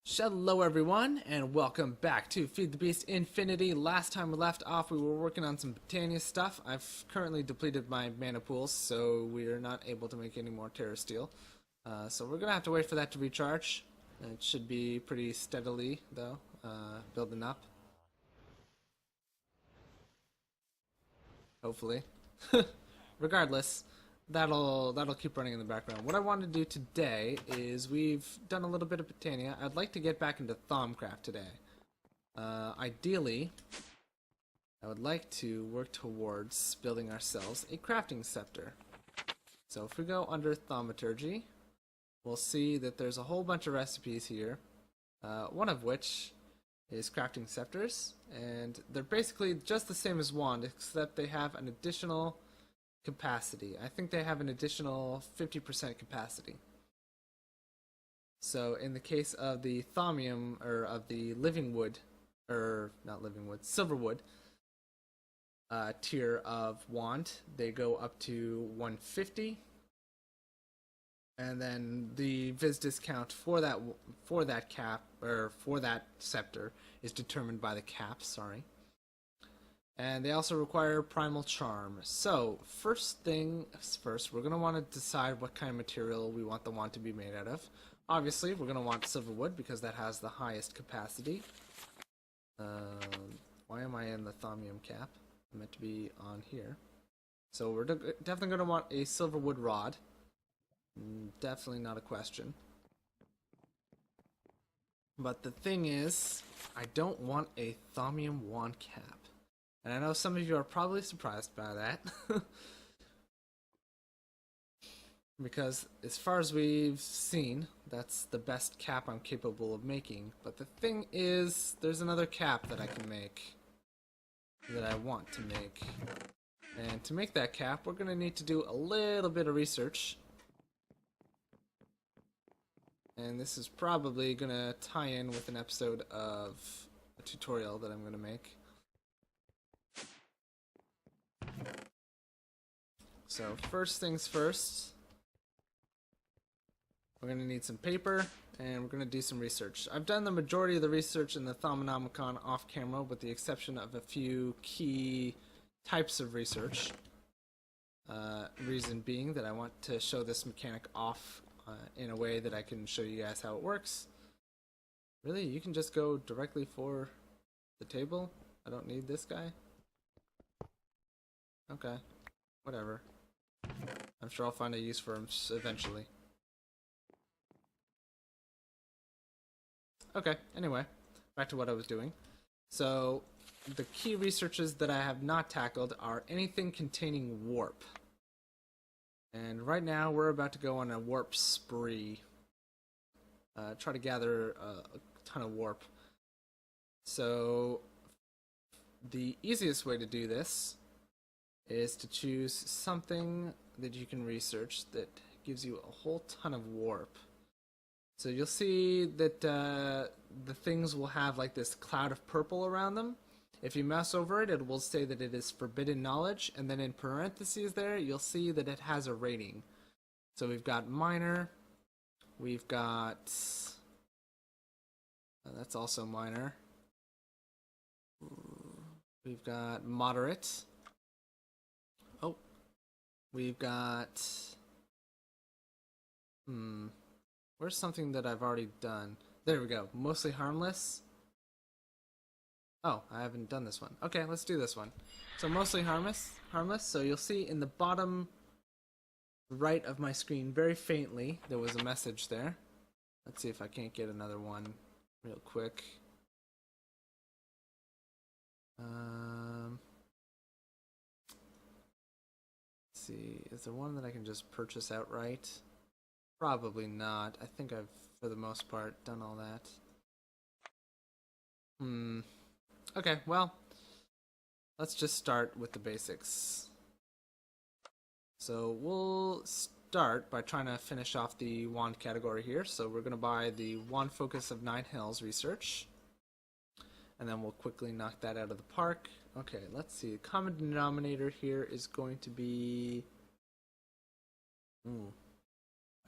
Hello everyone, and welcome back to FTB Infinity. Last time we left off, we were working on some Britannia stuff. I've currently depleted my mana pools, so we are not able to make any more Terra Steel. So we're going to have to wait for that to recharge. It should be pretty steadily, though, building up. Hopefully. Regardless, that'll keep running in the background. What I want to do today is we've done a little bit of Britannia. I'd like to get back into Thaumcraft today. Ideally, I would like to work towards building ourselves a crafting scepter. So if we go under Thaumaturgy, we'll see that there's a whole bunch of recipes here, one of which is crafting scepters, and they're basically just the same as wand, except they have an additional capacity. I think they have an additional 50% capacity. So in the case of the thaumium, or of the living wood, or not living wood, silver wood tier of wand, they go up to 150, and then the viz discount for that cap, or for that scepter, is determined by the cap. Sorry. And they also require primal charm. So, first thing first, we're going to want to decide what kind of material we want the wand to be made out of. Obviously, we're going to want silver wood because that has the highest capacity. Why am I in the thaumium cap? I'm meant to be on here. So we're definitely going to want a silver wood rod. Definitely not a question. But the thing is, I don't want a thaumium wand cap. And I know some of you are probably surprised by that. Because as far as we've seen, that's the best cap I'm capable of making. But the thing is, there's another cap that I can make, that I want to make. And to make that cap, we're going to need to do a little bit of research. And this is probably going to tie in with an episode of a tutorial that I'm going to make. So first things first, we're going to need some paper, and we're going to do some research. I've done the majority of the research in the Thaumonomicon off camera, with the exception of a few key types of research. Reason being that I want to show this mechanic off in a way that I can show you guys how it works. Really, you can just go directly for the table? I don't need this guy? Okay, whatever. I'm sure I'll find a use for him eventually. Okay, anyway, back to what I was doing. So, the key researches that I have not tackled are anything containing warp. And right now, we're about to go on a warp spree. Try to gather a ton of warp. So, the easiest way to do this is to choose something that you can research that gives you a whole ton of warp. So you'll see that the things will have like this cloud of purple around them. If you mouse over it, it will say that it is forbidden knowledge, and then in parentheses there, you'll see that it has a rating. So we've got minor, we've got, that's also minor, we've got moderate, oh, we've got, where's something that I've already done? There we go, mostly harmless. Oh, I haven't done this one. Okay, let's do this one. So mostly harmless, so you'll see in the bottom right of my screen, very faintly, there was a message there. Let's see if I can't get another one real quick. Let's see, is there one that I can just purchase outright? Probably not. I think I've, for the most part, done all that. Okay, well, let's just start with the basics. So we'll start by trying to finish off the wand category here. So we're going to buy the Wand Focus of 9 Hells research. And then we'll quickly knock that out of the park. Okay, let's see. The common denominator here is going to be, I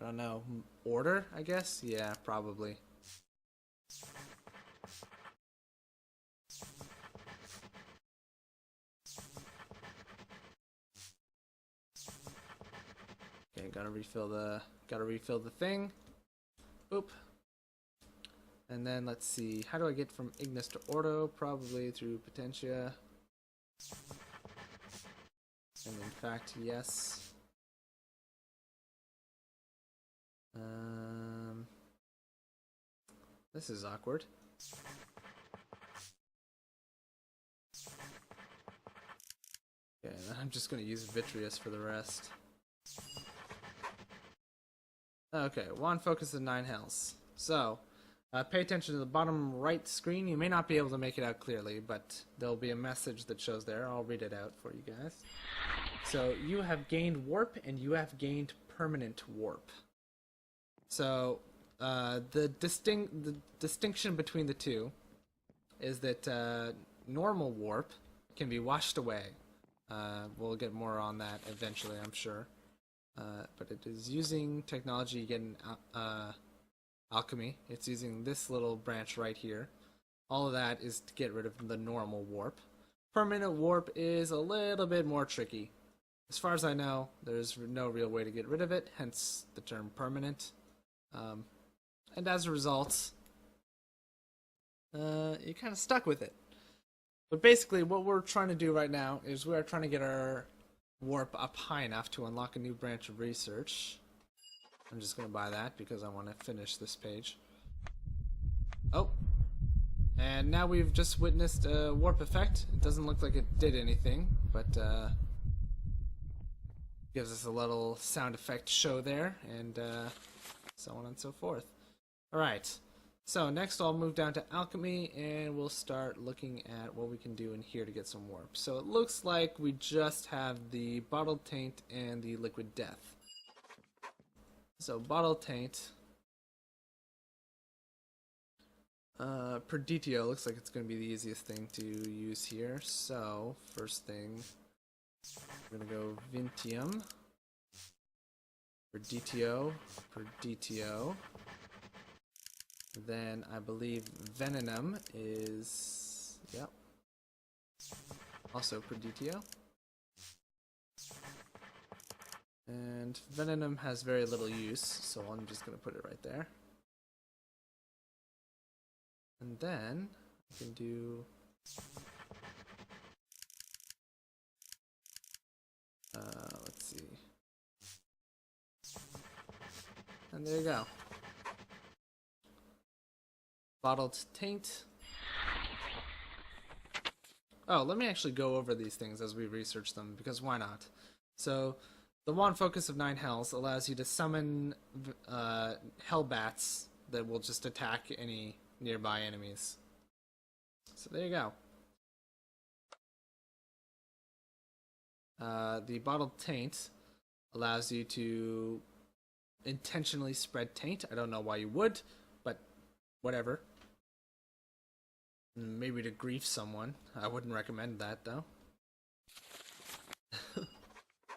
don't know, order, I guess? Yeah, probably. gotta refill the thing. Boop. And then let's see, how do I get from Ignis to Ordo? Probably through Potentia. And in fact, yes. This is awkward. Okay, I'm just gonna use Vitreous for the rest. Okay, wand focus of 9 hells. So, pay attention to the bottom right screen. You may not be able to make it out clearly, but there'll be a message that shows there. I'll read it out for you guys. So, you have gained warp and you have gained permanent warp. So, the distinction between the two is that normal warp can be washed away. We'll get more on that eventually, I'm sure. But it is using technology you get in alchemy. It's using this little branch right here. All of that is to get rid of the normal warp. Permanent warp is a little bit more tricky. As far as I know, there's no real way to get rid of it, hence the term permanent. And as a result, you're kind of stuck with it. But basically, what we're trying to do right now is we're trying to get our warp up high enough to unlock a new branch of research. I'm just going to buy that because I want to finish this page. Oh. And now we've just witnessed a warp effect. It doesn't look like it did anything, but gives us a little sound effect show there, and so on and so forth. Alright. So next I'll move down to alchemy and we'll start looking at what we can do in here to get some warp. So it looks like we just have the bottled taint and the liquid death. So bottled taint, Perditio looks like it's going to be the easiest thing to use here. So first thing, we're going to go Vintium, Perditio, Perditio. Then I believe Venenum is, yep, also Perditio. And Venenum has very little use, so I'm just going to put it right there. And then I can do let's see. And there you go. Bottled taint. Oh, let me actually go over these things as we research them, because why not? So, the wand focus of 9 hells allows you to summon hellbats that will just attack any nearby enemies. So there you go. The bottled taint allows you to intentionally spread taint. I don't know why you would, but whatever. Maybe to grief someone. I wouldn't recommend that, though.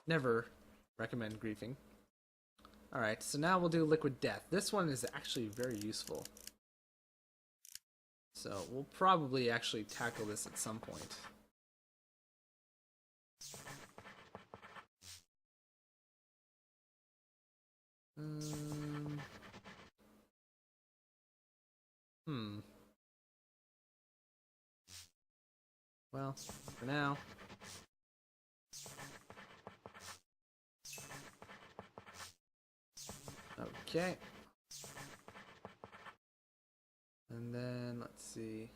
Never recommend griefing. Alright, so now we'll do liquid death. This one is actually very useful. So we'll probably actually tackle this at some point. Well, for now. Okay. And then, let's see.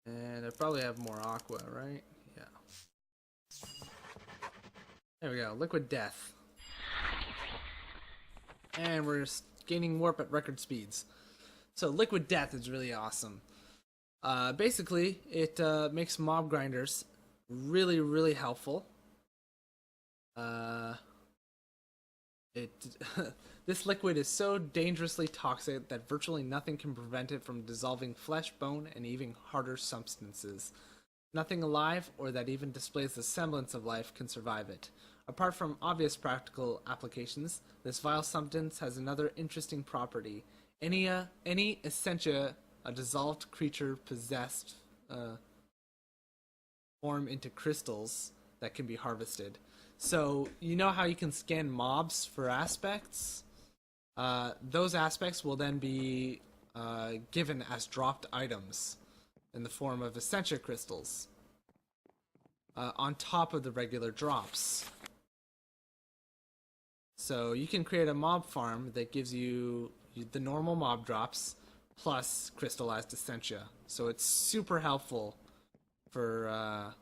And I probably have more aqua, right? Yeah. There we go, liquid death. And we're gaining warp at record speeds. So liquid death is really awesome. Basically, it makes mob grinders really, really helpful. This liquid is so dangerously toxic that virtually nothing can prevent it from dissolving flesh, bone, and even harder substances. Nothing alive, or that even displays the semblance of life, can survive it. Apart from obvious practical applications, this vile substance has another interesting property. Any essentia a dissolved creature possessed form into crystals that can be harvested. So you know how you can scan mobs for aspects? Those aspects will then be given as dropped items in the form of Essentia crystals on top of the regular drops. So you can create a mob farm that gives you the normal mob drops plus crystallized Essentia. So it's super helpful for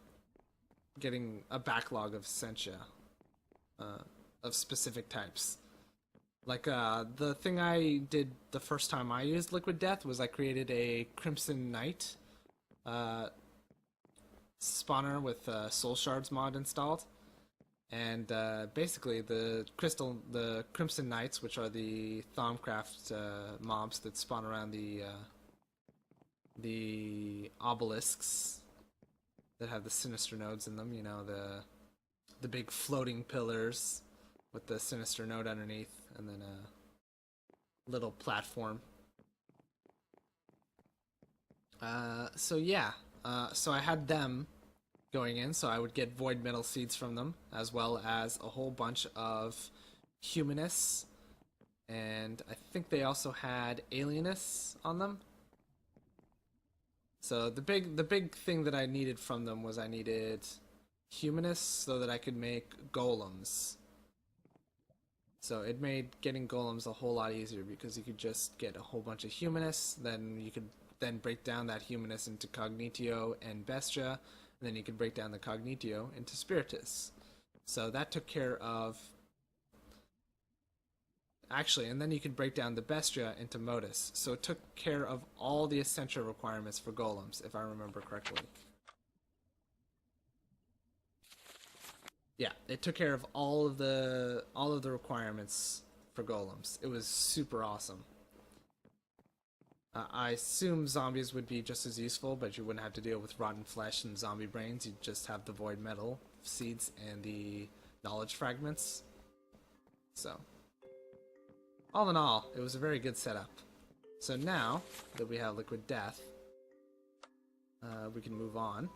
getting a backlog of Essentia of specific types. Like the thing I did the first time I used Liquid Death was I created a Crimson Knight spawner with Soul Shards mod installed. And basically the Crimson Knights, which are the Thaumcraft mobs that spawn around the obelisks that have the sinister nodes in them, you know, the big floating pillars with the sinister node underneath, and then a little platform. So yeah, so I had them going in, so I would get void metal seeds from them, as well as a whole bunch of humanists, and I think they also had alienists on them. So the big thing that I needed from them was I needed humanists so that I could make golems. So it made getting golems a whole lot easier because you could just get a whole bunch of humanists, then you could then break down that humanist into cognitio and bestia, and then you could break down the cognitio into spiritus. So that took care of... Actually, and then you could break down the bestia into modus. So it took care of all the essential requirements for golems, if I remember correctly. Yeah, it took care of all of the requirements for golems. It was super awesome. I assume zombies would be just as useful, but you wouldn't have to deal with rotten flesh and zombie brains. You'd just have the void metal seeds and the knowledge fragments. So, all in all, it was a very good setup. So now that we have Liquid Death, we can move on.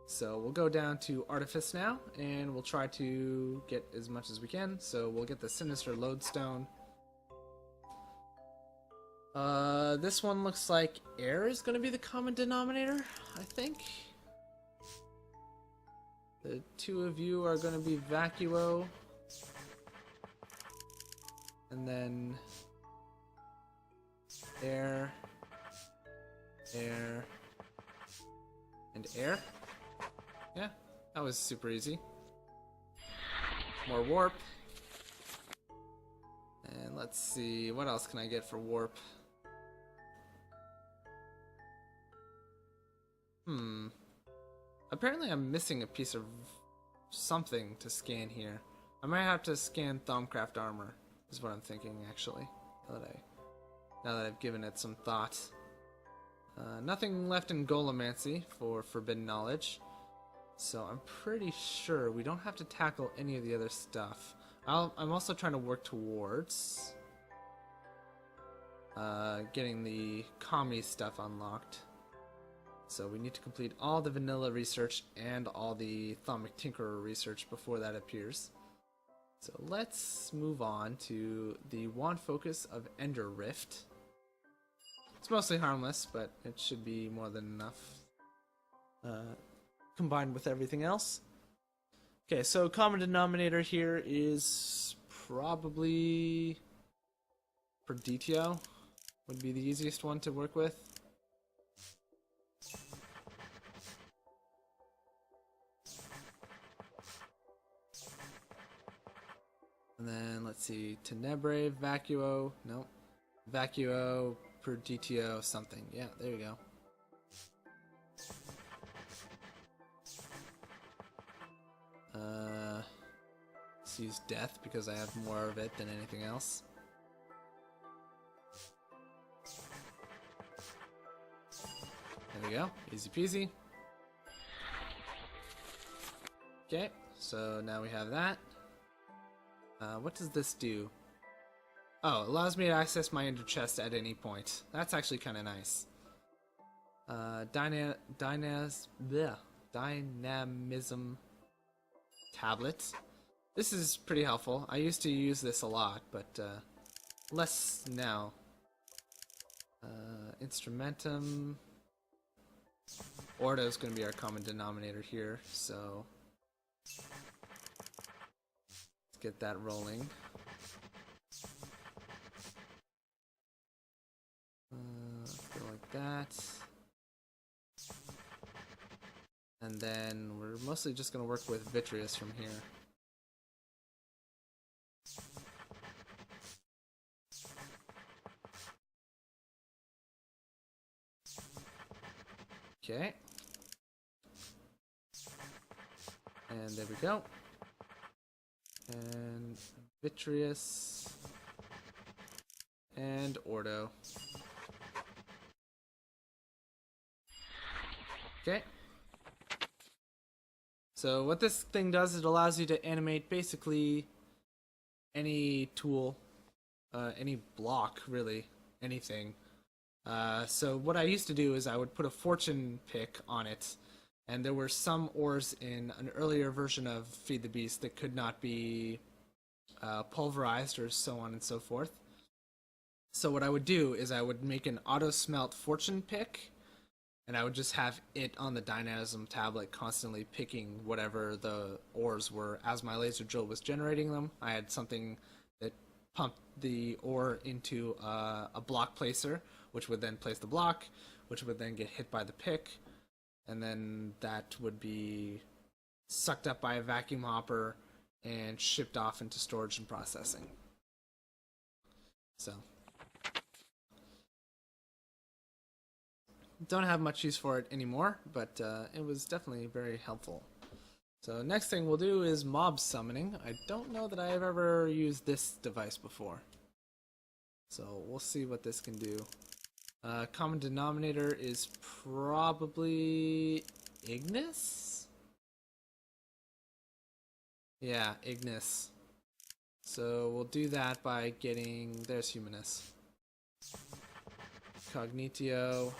So we'll go down to Artifice now, and we'll try to get as much as we can. So we'll get the Sinister Lodestone. This one looks like air is going to be the common denominator, I think. The two of you are going to be Vacuo. And then air, air, and air. Yeah, that was super easy. More warp. And let's see, what else can I get for warp? Apparently I'm missing a piece of something to scan here. I might have to scan Thaumcraft armor, is what I'm thinking actually, now that I've given it some thought. Nothing left in Golemancy for Forbidden Knowledge, so I'm pretty sure we don't have to tackle any of the other stuff. I'm also trying to work towards getting the Kami stuff unlocked. So we need to complete all the vanilla research and all the Thaumic Tinkerer research before that appears. So let's move on to the Wand Focus of Ender Rift. It's mostly harmless, but it should be more than enough combined with everything else. Okay, so common denominator here is probably Perditio would be the easiest one to work with. And then let's see, Tenebrae, Vacuo, nope, Vacuo, Perditio, something. Yeah, there you go. Let's use Death because I have more of it than anything else. There we go, easy peasy. Okay, so now we have that. What does this do? Oh, it allows me to access my ender chest at any point. That's actually kind of nice. Dynamism tablet. This is pretty helpful. I used to use this a lot, but less now. Instrumentum. Ordo is going to be our common denominator here, so let's get that rolling. Go like that. And then we're mostly just going to work with Vitreous from here. Okay. And there we go. And Vitreous. And Ordo. Okay. So what this thing does, it allows you to animate basically any tool, any block, really, anything. So what I used to do is I would put a fortune pick on it, and there were some ores in an earlier version of Feed the Beast that could not be pulverized or so on and so forth. So what I would do is I would make an auto smelt fortune pick, and I would just have it on the dynamism tablet constantly picking whatever the ores were as my laser drill was generating them. I had something that pumped the ore into a block placer, which would then place the block, which would then get hit by the pick, and then that would be sucked up by a vacuum hopper and shipped off into storage and processing. So don't have much use for it anymore, but it was definitely very helpful. So next thing we'll do is mob summoning. I don't know that I've ever used this device before, so we'll see what this can do. Common denominator is probably Ignis? Yeah, Ignis. So we'll do that by getting... there's Humanus. Cognitio.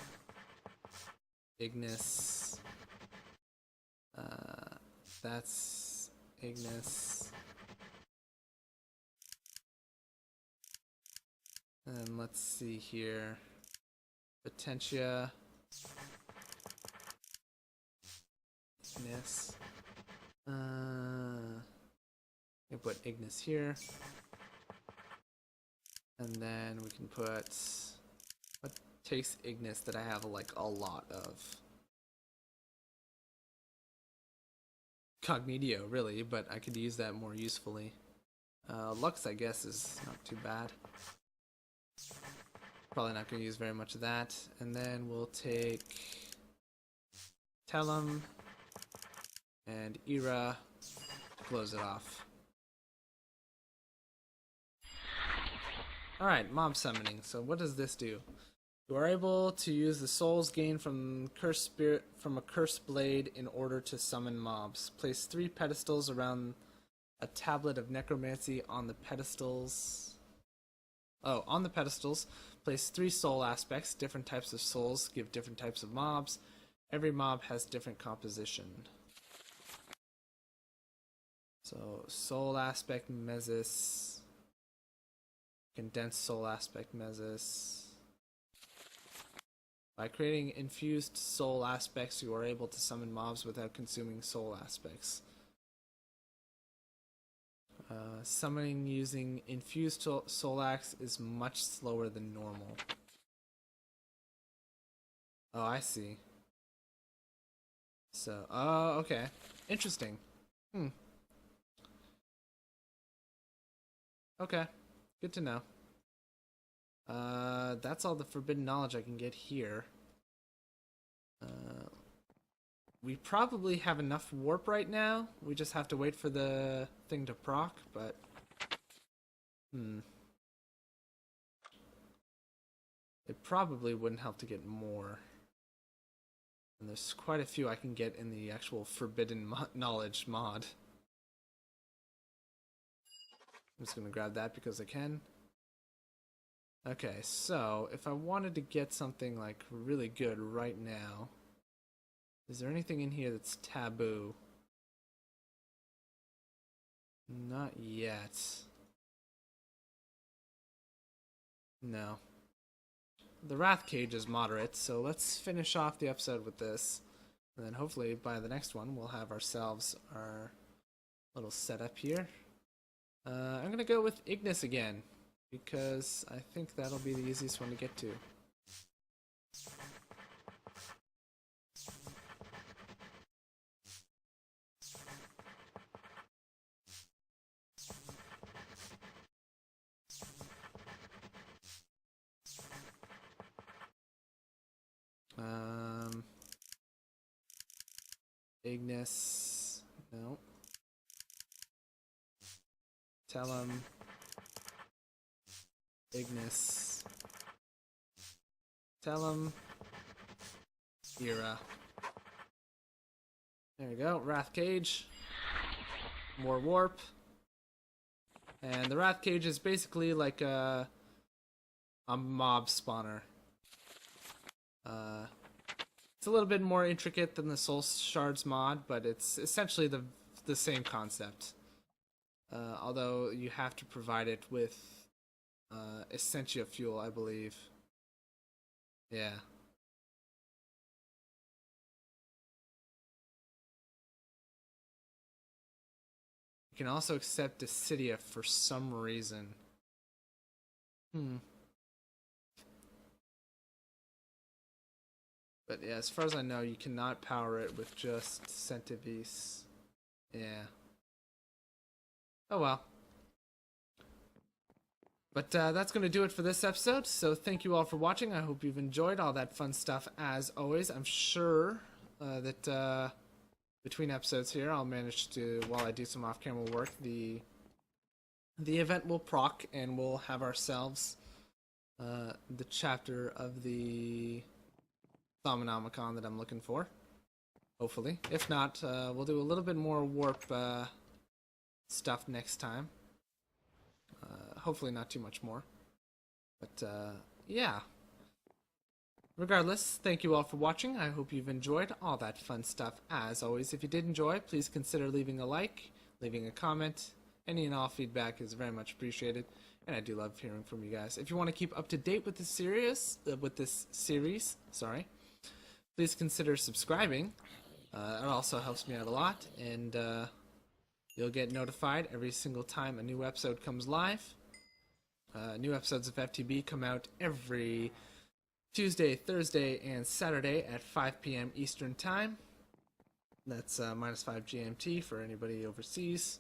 Ignis. That's Ignis. And let's see here. Potentia. Ignis. We put Ignis here. And then we can put... what takes Ignis that I have like a lot of? Cognitio, really, but I could use that more usefully. Lux, I guess, is not too bad. Probably not going to use very much of that. And then we'll take Tellum and Era to close it off. Alright, mob summoning. So what does this do? You are able to use the souls gained from a cursed blade in order to summon mobs. Place 3 pedestals around a tablet of necromancy on the pedestals. Oh, on the pedestals, place 3 soul aspects. Different types of souls give different types of mobs. Every mob has different composition. So, soul aspect mesis. Condensed soul aspect mesis. By creating infused soul aspects, you are able to summon mobs without consuming soul aspects. Summoning using infused soul axe is much slower than normal. Oh, I see. So, oh, okay. Interesting. Okay. Good to know. That's all the forbidden knowledge I can get here. We probably have enough warp right now. We just have to wait for the thing to proc, but... It probably wouldn't help to get more. And there's quite a few I can get in the actual forbidden knowledge mod. I'm just gonna grab that because I can. Okay, so if I wanted to get something like really good right now, is there anything in here that's taboo? Not yet. No. The Wrath Cage is moderate, so let's finish off the episode with this. And then hopefully by the next one we'll have ourselves our little setup here. I'm gonna go with Ignis again, because I think that'll be the easiest one to get to. Ignis, no. Tell him. Ignis. Tell him. Era. There we go. Wrath Cage. More warp. And the Wrath Cage is basically like a mob spawner. It's a little bit more intricate than the Soul Shards mod, but it's essentially the same concept. Although you have to provide it with Essentia fuel, I believe. Yeah. You can also accept Dissidia for some reason. But yeah, as far as I know, you cannot power it with just Centivis. Yeah. Oh well. But that's going to do it for this episode. So thank you all for watching. I hope you've enjoyed all that fun stuff as always. I'm sure that between episodes here, I'll manage to, while I do some off-camera work, the event will proc and we'll have ourselves the chapter of the Thaumonomicon that I'm looking for. Hopefully. If not, we'll do a little bit more warp stuff next time. Hopefully not too much more. But yeah. Regardless, thank you all for watching. I hope you've enjoyed all that fun stuff as always. If you did enjoy, please consider leaving a like, leaving a comment. Any and all feedback is very much appreciated, and I do love hearing from you guys. If you want to keep up to date with this series, please consider subscribing. It also helps me out a lot, and you'll get notified every single time a new episode comes live. New episodes of FTB come out every Tuesday, Thursday, and Saturday at 5 p.m. Eastern Time. That's -5 GMT for anybody overseas.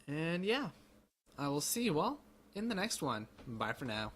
And yeah, I will see you all in the next one. Bye for now.